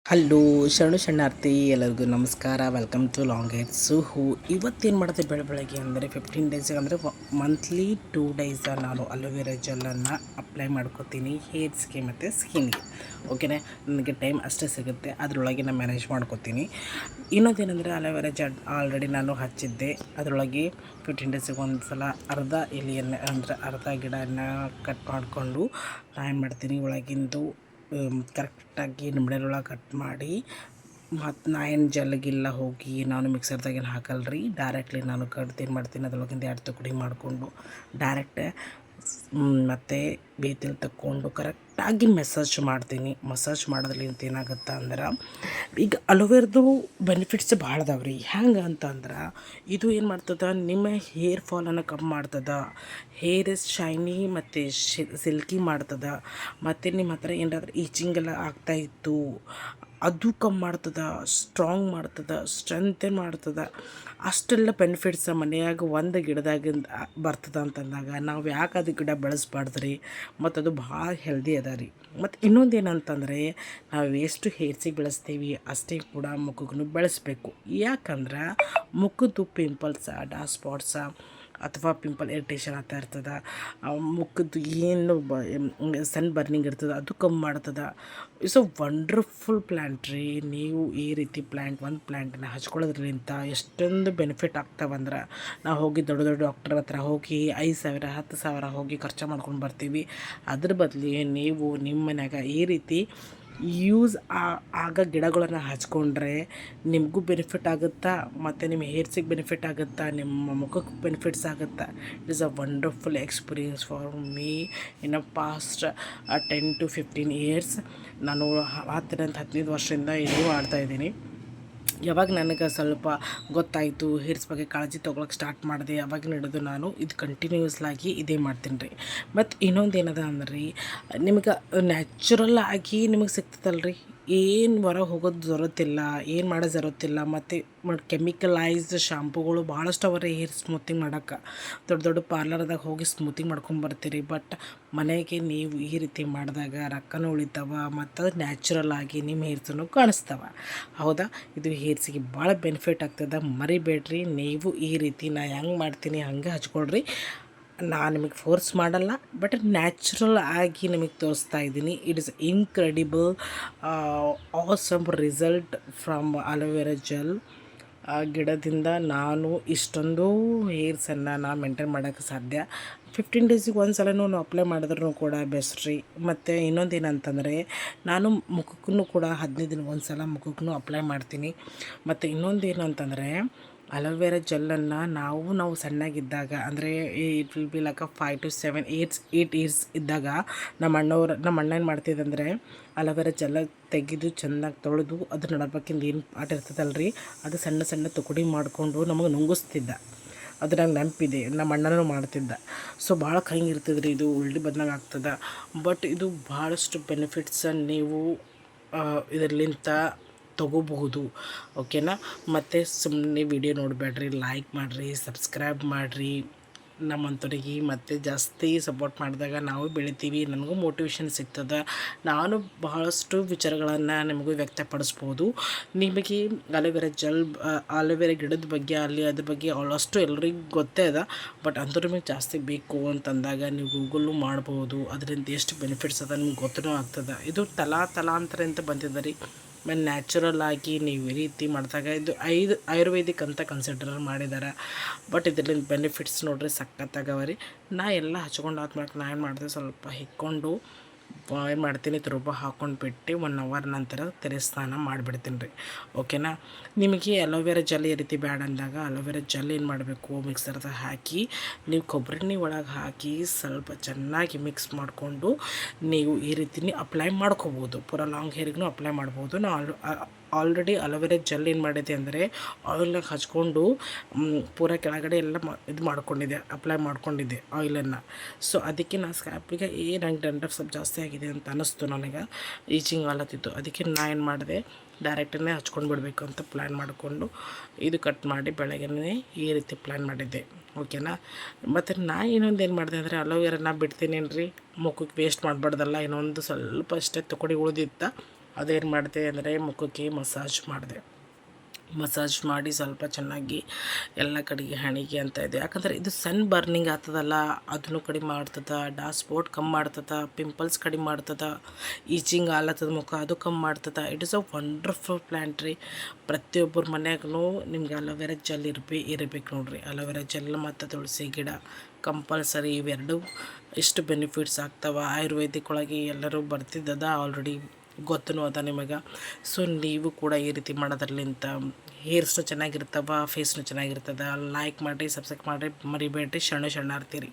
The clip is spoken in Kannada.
ಹಲೋ ಶರಣು ಶರಣಾರ್ಥಿ ಎಲ್ಲರಿಗೂ ನಮಸ್ಕಾರ. Welcome to long hair. ಇವತ್ತೇನು ಮಾಡುತ್ತೆ ಬೆಳಗ್ಗೆ ಅಂದರೆ 15 ಡೇಸಿಗೆ ಅಂದರೆ ಮಂತ್ಲಿ 2 ಡೇಸ್ ನಾನು ಅಲೋವೆರಾ ಜೆಲ್ಲನ್ನು ಅಪ್ಲೈ ಮಾಡ್ಕೋತೀನಿ ಹೇರ್ಸ್ಗೆ ಮತ್ತು ಸ್ಕಿನ್ಗೆ. ಓಕೆನಾ, ನನಗೆ ಟೈಮ್ ಅಷ್ಟೇ ಸಿಗುತ್ತೆ, ಅದರೊಳಗೆ ನಾನು ಮ್ಯಾನೇಜ್ ಮಾಡ್ಕೋತೀನಿ. ಇನ್ನೊಂದೇನೆಂದರೆ ಅಲೋವೆರಾ ಜೆಲ್ ಆಲ್ರೆಡಿ ನಾನು ಹಚ್ಚಿದ್ದೆ, ಅದರೊಳಗೆ 15 ಡೇಸಿಗೆ ಒಂದು ಸಲ ಅರ್ಧ ಎಲೆಯನ್ನು ಅಂದರೆ ಅರ್ಧ ಗಿಡನ ಕಟ್ ಮಾಡಿಕೊಂಡು ನಾನು ಏನು ಮಾಡ್ತೀನಿ, ಒಳಗಿಂದು ಕರೆಕ್ಟಾಗಿ ನಿಂಬೆಳೊಳಗೆ ಕಟ್ ಮಾಡಿ ಮತ್ತು ನಾ ಏನು ಜಲ್ಗಿಲ್ಲ ಹೋಗಿ ನಾನು ಮಿಕ್ಸರ್ದಾಗೇನು ಹಾಕಲ್ರಿ, ಡೈರೆಕ್ಟ್ಲಿ ನಾನು ಕಡ್ದು ಏನು ಮಾಡ್ತೀನಿ, ಅದ್ರೊಳಗಿಂದ 2 ತುಕಡಿ ಮಾಡಿಕೊಂಡು ಡೈರೆಕ್ಟ್ ಮತ್ತು ಬೇತಿಲ್ ತಕ್ಕೊಂಡು ಕರೆಕ್ಟಾಗಿ ಮಸಾಜ್ ಮಾಡೋದ್ರಿಂದ ಏನಾಗುತ್ತೆ ಅಂದ್ರೆ, ಈಗ ಅಲೋವೆರಾದು ಬೆನಿಫಿಟ್ಸ್ ಭಾಳ ಅದಾವೆ ರೀ. ಹೆಂಗೆ ಅಂತಂದ್ರೆ, ಇದು ಏನು ಮಾಡ್ತದೆ, ನಿಮ್ಮ ಹೇರ್ ಫಾಲನ್ನು ಕಮ್ಮಿ ಮಾಡ್ತದೆ, ಹೇರ್ ಶೈನಿ ಮತ್ತು ಸಿಲ್ಕಿ ಮಾಡ್ತದೆ, ಮತ್ತು ನಿಮ್ಮ ಹತ್ರ ಏನಾದ್ರೂ ಈಚಿಂಗೆಲ್ಲ ಆಗ್ತಾಯಿತ್ತು ಅದು ಕಮ್ಮಿ ಮಾಡ್ತದೆ, ಸ್ಟ್ರಾಂಗ್ ಮಾಡ್ತದೆ, ಸ್ಟ್ರೆಂಥನ್ ಮಾಡ್ತದೆ. ಅಷ್ಟೆಲ್ಲ ಬೆನಿಫಿಟ್ಸ್ ಮನೆಯಾಗ ಒಂದು ಗಿಡದಾಗಿಂದ ಬರ್ತದೆ ಅಂತಂದಾಗ ನಾವು ಯಾಕೆ ಅದು ಗಿಡ ಬೆಳೆಸ್ಬಾರ್ದು ರೀ. ಮತ್ತು ಅದು ಭಾಳ ಹೆಲ್ದಿ ಅದ ರೀ. ಮತ್ತು ಇನ್ನೊಂದು ಏನಂತಂದರೆ, ನಾವು ಎಷ್ಟು ಹೇರ್ಸಿಗೆ ಬೆಳೆಸ್ತೀವಿ ಅಷ್ಟೇ ಕೂಡ ಮುಖಕ್ಕೂ ಬೆಳೆಸ್ಬೇಕು. ಯಾಕಂದ್ರೆ ಮುಖದ್ದು ಪಿಂಪಲ್ಸ, ಡಾರ್ಕ್ ಸ್ಪಾಟ್ಸ ಅಥವಾ ಪಿಂಪಲ್ ಇರಿಟೇಷನ್ ಆಗ್ತಾ ಇರ್ತದೆ, ಮುಖದ್ದು ಏನು ಸನ್ ಬರ್ನಿಂಗ್ ಇರ್ತದೆ ಅದು ಕಮ್ಮಿ ಮಾಡ್ತದೆ. ಇಟ್ಸ್ ಅ ವಂಡರ್ಫುಲ್ ಪ್ಲ್ಯಾಂಟ್ ರೀ. ನೀವು ಈ ರೀತಿ ಒಂದು ಪ್ಲ್ಯಾಂಟನ್ನು ಹಚ್ಕೊಳ್ಳೋದ್ರಿಂದ ಎಷ್ಟೊಂದು ಬೆನಿಫಿಟ್ ಆಗ್ತಾವಂದ್ರೆ, ನಾವು ಹೋಗಿ ದೊಡ್ಡ ದೊಡ್ಡ ಡಾಕ್ಟರ್ ಹತ್ರ ಹೋಗಿ 5,000 10,000 ಹೋಗಿ ಖರ್ಚು ಮಾಡ್ಕೊಂಡು ಬರ್ತೀವಿ. ಅದ್ರ ಬದಲಿ ನೀವು ನಿಮ್ಮ ಮನ್ಯಾಗ ಈ ರೀತಿ ಯೂಸ್ ಆಗ ಗಿಡಗಳನ್ನು ಹಚ್ಕೊಂಡ್ರೆ ನಿಮಗೂ ಬೆನಿಫಿಟ್ ಆಗುತ್ತಾ, ಮತ್ತು ನಿಮ್ಮ ಹೇರ್ಸಿಗೆ ಬೆನಿಫಿಟ್ ಆಗುತ್ತಾ, ನಿಮ್ಮ ಮುಖಕ್ಕೆ ಬೆನಿಫಿಟ್ಸ್ ಆಗುತ್ತಾ. It is a wonderful experience for me in a past 10 to 15 years. ನಾನು 15 ವರ್ಷದಿಂದ ಇದು ಮಾಡ್ತಾಯಿದ್ದೀನಿ. ಯಾವಾಗ ನನಗೆ ಸ್ವಲ್ಪ ಗೊತ್ತಾಯಿತು, ಹೇರ್ಸ್ ಬಗ್ಗೆ ಕಾಳಜಿ ತೊಗೊಳಕ್ಕೆ ಸ್ಟಾರ್ಟ್ ಮಾಡಿದೆ, ಅವಾಗಿನ ಹಿಡಿದು ನಾನು ಇದು ಕಂಟಿನ್ಯೂಸ್ಲಾಗಿ ಇದೇ ಮಾಡ್ತೀನಿ ರೀ. ಮತ್ತು ಇನ್ನೊಂದು ಏನದ ಅಂದ್ರೆ ರೀ, ನಿಮಗೆ ನ್ಯಾಚುರಲ್ ಆಗಿ ನಿಮಗೆ ಸಿಗ್ತದಲ್ರಿ, ಏನು ಹೊರಗೆ ಹೋಗೋದು ಜರುತ್ತಿಲ್ಲ, ಏನು ಮಾಡೋ ಜರುತ್ತಿಲ್ಲ. ಮತ್ತು ಕೆಮಿಕಲೈಸ್ಡ್ ಶಾಂಪುಗಳು ಭಾಳಷ್ಟು ಅವರೇ ಹೇರ್ ಸ್ಮೂತಿಂಗ್ ಮಾಡೋಕ್ಕೆ. ದೊಡ್ಡ ದೊಡ್ಡ ಪಾರ್ಲರ್ದಾಗ ಹೋಗಿ ಸ್ಮೂತಿಂಗ್ ಮಾಡ್ಕೊಂಬರ್ತೀರಿ. ಬಟ್ ಮನೆಗೆ ನೀವು ಈ ರೀತಿ ಮಾಡಿದಾಗ ರೊಕ್ಕನೂ ಉಳಿತಾವ ಮತ್ತು ನ್ಯಾಚುರಲ್ ಆಗಿ ನಿಮ್ಮ ಹೇರ್ಸನ್ನು ಕಾಣಿಸ್ತಾವ. ಹೌದಾ, ಇದು ಹೇರ್ಸಿಗೆ ಭಾಳ ಬೆನಿಫಿಟ್ ಆಗ್ತದೆ. ಮರಿಬೇಡ್ರಿ, ನೀವು ಈ ರೀತಿ ನಾ ಹೆಂಗೆ ಮಾಡ್ತೀನಿ ಹಂಗೆ ಹಚ್ಕೊಳ್ರಿ. ನಾನು ನಿಮಗೆ ಫೋರ್ಸ್ ಮಾಡಲ್ಲ, ಬಟ್ ನ್ಯಾಚುರಲ್ ಆಗಿ ನಿಮಗೆ ತೋರಿಸ್ತಾ ಇದ್ದೀನಿ. It is incredible awesome result from aloe vera gel. ಆ ಗಿಡದಿಂದ ನಾನು ಇಷ್ಟೊಂದು ಹೇರ್ಸನ್ನು ನಾನು ಮೇಂಟೈನ್ ಮಾಡೋಕ್ಕೆ ಸಾಧ್ಯ. 15 ಡೇಸಿಗೆ ಒಂದು ಸಲನೂ ಅಪ್ಲೈ ಮಾಡಿದ್ರೂ ಕೂಡ ಬೆಸ್ಟ್ ರೀ. ಮತ್ತು ಇನ್ನೊಂದು ಏನಂತಂದರೆ, ನಾನು ಮುಖಕ್ಕೂ ಕೂಡ 15 ದಿನಕ್ಕೆ ಒಂದು ಸಲ ಮುಖಕ್ಕೂ ಅಪ್ಲೈ ಮಾಡ್ತೀನಿ. ಮತ್ತು ಇನ್ನೊಂದು ಏನು ಅಂತಂದರೆ, ಅಲೋವೆರಾ ಜೆಲ್ಲನ್ನು ನಾವು ಸಣ್ಣಗಿದ್ದಾಗ ಅಂದರೆ it will be like 5 to 7 8 years ಇದ್ದಾಗ ನಮ್ಮ ಅಣ್ಣ ಏನು ಮಾಡ್ತಿದ್ದಂದರೆ, ಅಲೋವೆರಾ ಜೆಲ್ಲ ತೆಗೆದು ಚೆನ್ನಾಗಿ ತೊಳೆದು ಅದ್ರ ನಡಬರ್ಕಿಂದ ಏನು ಪಾಟ್ ಇರ್ತದಲ್ರಿ, ಅದು ಸಣ್ಣ ಸಣ್ಣ ತುಕಡಿ ಮಾಡಿಕೊಂಡು ನಮಗೆ ನುಂಗಿಸ್ತಿದ್ದ. ಅದು ನಂಗೆ ನೆನಪಿದೆ, ನಮ್ಮ ಅಣ್ಣನೂ ಮಾಡ್ತಿದ್ದ. ಸೊ ಭಾಳ ಕಹಿ ಇರ್ತದೆ ರೀ, ಇದು ಉಲ್ಟಿ ಬದಲಾಗ ಆಗ್ತದೆ. ಬಟ್ ಇದು ಭಾಳಷ್ಟು ಬೆನಿಫಿಟ್ಸ್ ನೀವು ಇದರಲ್ಲಿಂದ ತೊಗೋಬಹುದು. ಓಕೆನಾ. ಮತ್ತು ಸುಮ್ಮನೆ ವಿಡಿಯೋ ನೋಡಬೇಡ್ರಿ, ಲೈಕ್ ಮಾಡಿರಿ, ಸಬ್ಸ್ಕ್ರೈಬ್ ಮಾಡಿರಿ ನಮ್ಮಂಥವ್ರಿಗೆ. ಮತ್ತು ಜಾಸ್ತಿ ಸಪೋರ್ಟ್ ಮಾಡಿದಾಗ ನಾವು ಬೆಳಿತೀವಿ, ನನಗೂ ಮೋಟಿವೇಶನ್ ಸಿಗ್ತದೆ. ನಾನು ಬಹಳಷ್ಟು ವಿಚಾರಗಳನ್ನು ನಿಮಗೂ ವ್ಯಕ್ತಪಡಿಸ್ಬೋದು. ನಿಮಗೆ ಅಲೋವೆರಾ ಗಿಡದ ಬಗ್ಗೆ ಅದ್ರ ಬಗ್ಗೆ ಅಷ್ಟು ಎಲ್ರಿಗೂ ಗೊತ್ತೇ ಅದ. ಬಟ್ ಅಂದರೂ ನಿಮಗೆ ಜಾಸ್ತಿ ಬೇಕು ಅಂತಂದಾಗ ನೀವು ಗೂಗಲ್ಲು ಮಾಡ್ಬೋದು. ಅದರಿಂದ ಎಷ್ಟು ಬೆನಿಫಿಟ್ಸ್ ಅದ ನಿಮ್ಗೆ ಗೊತ್ತೂ ಆಗ್ತದೆ. ಇದು ತಲಾಂತರದಿಂದ ಬಂದಿದೆ ರೀ. ಮತ್ತು ನ್ಯಾಚುರಲ್ ಆಗಿ ನೀವು ಈ ರೀತಿ ಮಾಡಿದಾಗ ಇದು ಆಯುರ್ವೇದಿಕ್ ಅಂತ ಕನ್ಸಿಡರ್ ಮಾಡಿದ್ದಾರೆ. ಬಟ್ ಇದರಿಂದ ಬೆನಿಫಿಟ್ಸ್ ನೋಡ್ರಿ ಸಖತ್ತಾಗವ ರೀ. ನಾ ಎಲ್ಲ ಹಚ್ಕೊಂಡು ನಾ ಏನು ಮಾಡಿದೆ, ಸ್ವಲ್ಪ ಹಿಕ್ಕೊಂಡು ಏನು ಮಾಡ್ತೀನಿ, ತುರುಬ ಹಾಕ್ಕೊಂಡು ಬಿಟ್ಟು 1 ಅವರ್ ನಂತರ ತೆರೆ ಸ್ನಾನ ಮಾಡಿಬಿಡ್ತೀನಿ ರೀ. ಓಕೆನಾ. ನಿಮಗೆ ಅಲೋವೆರಾ ಜೆಲ್ ಈ ರೀತಿ ಬ್ಯಾಡ ಅಂದಾಗ ಅಲೋವೆರಾ ಜೆಲ್ ಏನು ಮಾಡಬೇಕು, ಮಿಕ್ಸರ್ದಾಗ ಹಾಕಿ ನೀವು ಕೊಬ್ಬರಿ ಎಣ್ಣೆ ಒಳಗೆ ಹಾಕಿ ಸ್ವಲ್ಪ ಚೆನ್ನಾಗಿ ಮಿಕ್ಸ್ ಮಾಡಿಕೊಂಡು ನೀವು ಈ ರೀತಿ ಅಪ್ಲೈ ಮಾಡ್ಕೋಬೋದು. ಪೂರ ಲಾಂಗ್ ಹೇರಿಗೂ ಅಪ್ಲೈ ಮಾಡ್ಬೋದು. ನಾವು ಆಲ್ರೆಡಿ ಅಲೋವೆರಾ ಜೆಲ್ ಏನು ಮಾಡಿದೆ ಅಂದರೆ, ಆಯಿಲ್ನಾಗ ಹಚ್ಕೊಂಡು ಪೂರ ಕೆಳಗಡೆ ಎಲ್ಲ ಅಪ್ಲೈ ಮಾಡ್ಕೊಂಡಿದ್ದೆ ಆಯಿಲನ್ನು. ಸೊ ಅದಕ್ಕೆ ನಾನು ಸ್ಕ್ಯಾಪಿಗೆ ನಂಗೆ ಡೆಂಡ್ರಫ್ ಸ್ವಲ್ಪ ಜಾಸ್ತಿ ಆಗಿದೆ ಅಂತ ಅನ್ನಿಸ್ತು, ನನಗೆ ಈಚಿಂಗ್ ಆಲತ್ತಿತ್ತು. ಅದಕ್ಕೆ ನಾನು ಏನು ಮಾಡಿದೆ, ಡೈರೆಕ್ಟನ್ನೇ ಹಚ್ಕೊಂಡು ಬಿಡಬೇಕು ಅಂತ ಪ್ಲ್ಯಾನ್ ಮಾಡಿಕೊಂಡು ಇದು ಕಟ್ ಮಾಡಿ ಬೆಳಗ್ಗೆನೇ ಈ ರೀತಿ ಪ್ಲ್ಯಾನ್ ಮಾಡಿದ್ದೆ. ಓಕೆನಾ. ಮತ್ತು ಇನ್ನೊಂದು ಏನು ಮಾಡಿದೆ ಅಂದರೆ, ಅಲೋವೆರಾನ ಬಿಡ್ತೀನೇನು ರೀ, ಮುಖಕ್ಕೆ ವೇಸ್ಟ್ ಮಾಡಬಾರ್ದಲ್ಲ, ಇನ್ನೊಂದು ಸ್ವಲ್ಪ ಅಷ್ಟೇ ತುಕಡಿ ಉಳಿದಿತ್ತು, ಅದೇನು ಮಾಡಿದೆ ಅಂದರೆ ಮುಖಕ್ಕೆ ಮಸಾಜ್ ಮಾಡಿ ಸ್ವಲ್ಪ ಚೆನ್ನಾಗಿ ಎಲ್ಲ ಕಡೆಗೆ ಹಣಿಗೆ ಅಂತ ಇದೆ. ಯಾಕಂದರೆ ಇದು ಸನ್ ಬರ್ನಿಂಗ್ ಆಗ್ತದಲ್ಲ, ಅದನ್ನು ಕಡಿಮೆ ಮಾಡ್ತದೆ, ಡಾರ್ಕ್ ಸ್ಪಾಟ್ ಕಮ್ಮಿ ಮಾಡ್ತದೆ, ಪಿಂಪಲ್ಸ್ ಕಡಿಮೆ ಮಾಡ್ತದೆ, ಈಚಿಂಗ್ ಆಲತ್ತದ ಮುಖ ಅದು ಕಮ್ಮಿ ಮಾಡ್ತದೆ. It is a wonderful plant ರೀ. ಪ್ರತಿಯೊಬ್ಬರ ಮನ್ಯಾಗೂ ನಿಮ್ಗೆ ಅಲೋವೆರಾ ಜೆಲ್ ಇರಬೇಕು ನೋಡಿರಿ. ಅಲೋವೆರಾ ಜೆಲ್ ಮತ್ತು ತುಳಸಿ ಗಿಡ ಕಂಪಲ್ಸರಿ, ಇವೆರಡು ಎಷ್ಟು ಬೆನಿಫಿಟ್ಸ್ ಆಗ್ತಾವೆ. ಆಯುರ್ವೇದಿಕ್ ಒಳಗೆ ಎಲ್ಲರೂ ಬರ್ತಿದ್ದದ, ಆಲ್ರೆಡಿ ಗೊತ್ತೂ ಅದ ನಿಮಗೆ. ಸೊ ನೀವು ಕೂಡ ಈ ರೀತಿ ಮಾಡೋದ್ರಲ್ಲಿಂತ ಹೇರ್ಸ್ನು ಚೆನ್ನಾಗಿರ್ತವೆ, ಫೇಸ್ನು ಚೆನ್ನಾಗಿರ್ತದೆ. ಲೈಕ್ ಮಾಡಿರಿ, ಸಬ್ಸ್ಕ್ರೈಬ್ ಮಾಡಿರಿ, ಮರಿಬೇಡ್ರಿ. ಶರಣ ಆರ್ತೀರಿ.